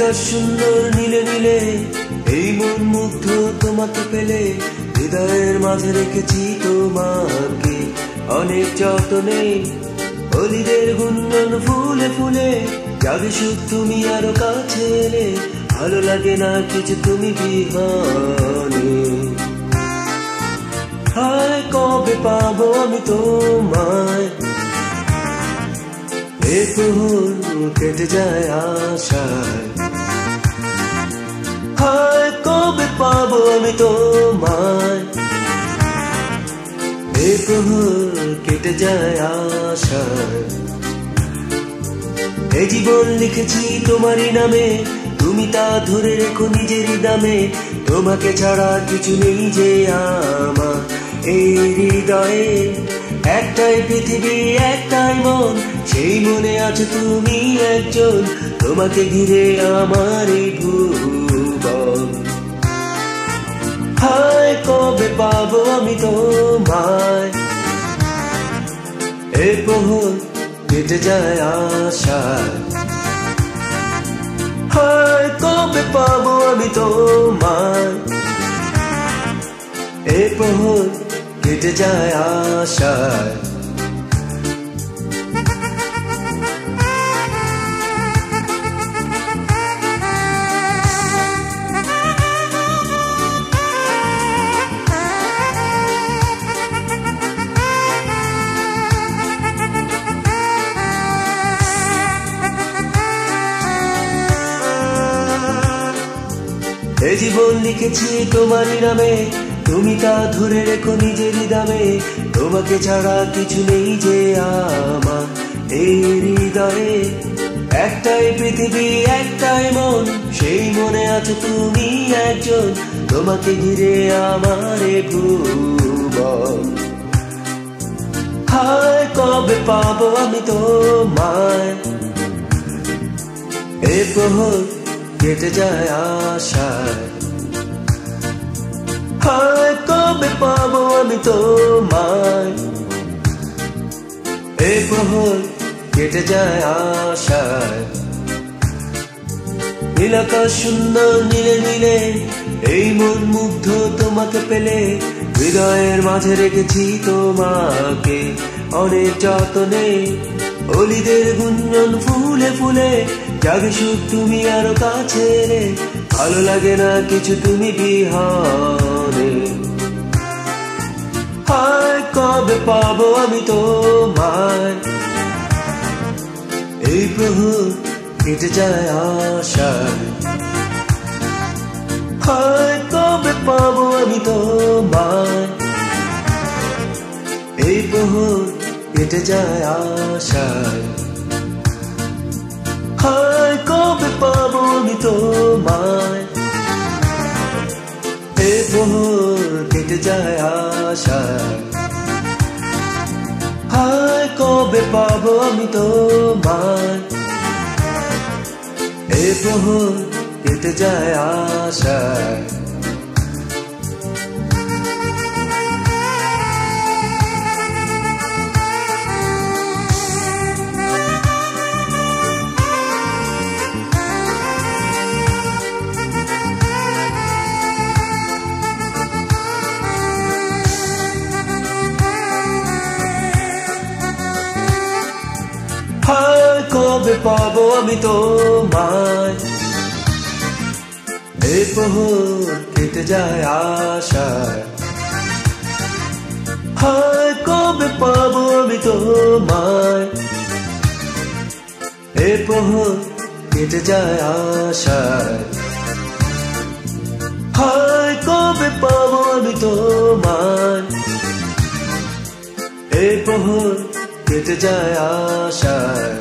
নীলাকাশ সুন্দর নীলে নীলে, এই মন মুগ্ধ তোমাকে পেলে। হৃদয়ের মাঝে রেখেছি তোমাকে অনেক যতনে, অলিদের গুঞ্জন ফুলে ফুলে। জাগে সুখ তুমি আরো কাছে এলে, ভালো লাগে না কিছু তুমি বিহানে। হায় কবে পাবো আমি তোমায়, এ প্রহর কেটে যায় আশায়। হায় কবে পাবো আমি তোমায়, এ প্রহর কেটে যায় আশায়। এই জীবন লিখেছি তোমারই নামে, তুমি তা ধরে রেখো নিজেরই দামে। তোমাকে ছাড়া কিছু নেই যে আমার এই হৃদয়ে। একটাই পৃথিবী একটাই মন, সেই মনে আছো তুমি একজন। তোমাকে ঘিরে আমার এই ভুবন। হায় কবে পাবো আমি তোমায়, এ প্রহর কেটে যায় আশায়। হায় কবে পাবো আমি তোমায়, এ প্রহর কেটে যায় আশায়। এই জীবন লিখেছি তোমারই নামে, তুমি তা ধরে রেখো নিজেরই দামে। তোমাকে ছাড়া কিছু নেই যে আমার এই হৃদয়ে। একটাই পৃথিবী একটাই মন, সেই মনে আছো তুমি একজন। তোমাকে ঘিরে আমার এ ভুবন। হায় কবে পাবো আমি তোমায়, এ প্রহর কেটে যায় আশায়। হায় কবে পাবো আমি তোমায়, এ প্রহর কেটে যায় আশায়। নীলাকাশ সুন্দর নীলে নীলে, এই মন মুগ্ধ তোমাকে পেলে। হৃদয়ের মাঝে রেখেছি তোমাকে অনেক যতনে, অলিদের গুঞ্জন ফুলে ফুলে। জাগে সুখ তুমি আরো কাছে এলে, ভালো লাগে না কিছু তুমি বিহানে। হায় কবে পাবো আমি তোমায়, এই প্রহর কেটে যায় আশায়। হায় কবে পাবো আমি তোমায়, এই প্রহর কেটে যায় আশায়। হায় কবে পাবো আমি তোমায়, এ প্রহর কেটে যায় আশায়। হায় কবে পাবো আমি তোমায়, এ প্রহর কেটে যায় আশায়। হায় কবে পাবো আমি তোমায়, এ প্রহর কেটে যায় আশায়। হায় কবে পাবো আমি তোমায়, এ প্রহর কেটে যায় আশায়। হায় কবে পাবো আমি তোমায়, এ প্রহর কেটে যায় আশায়।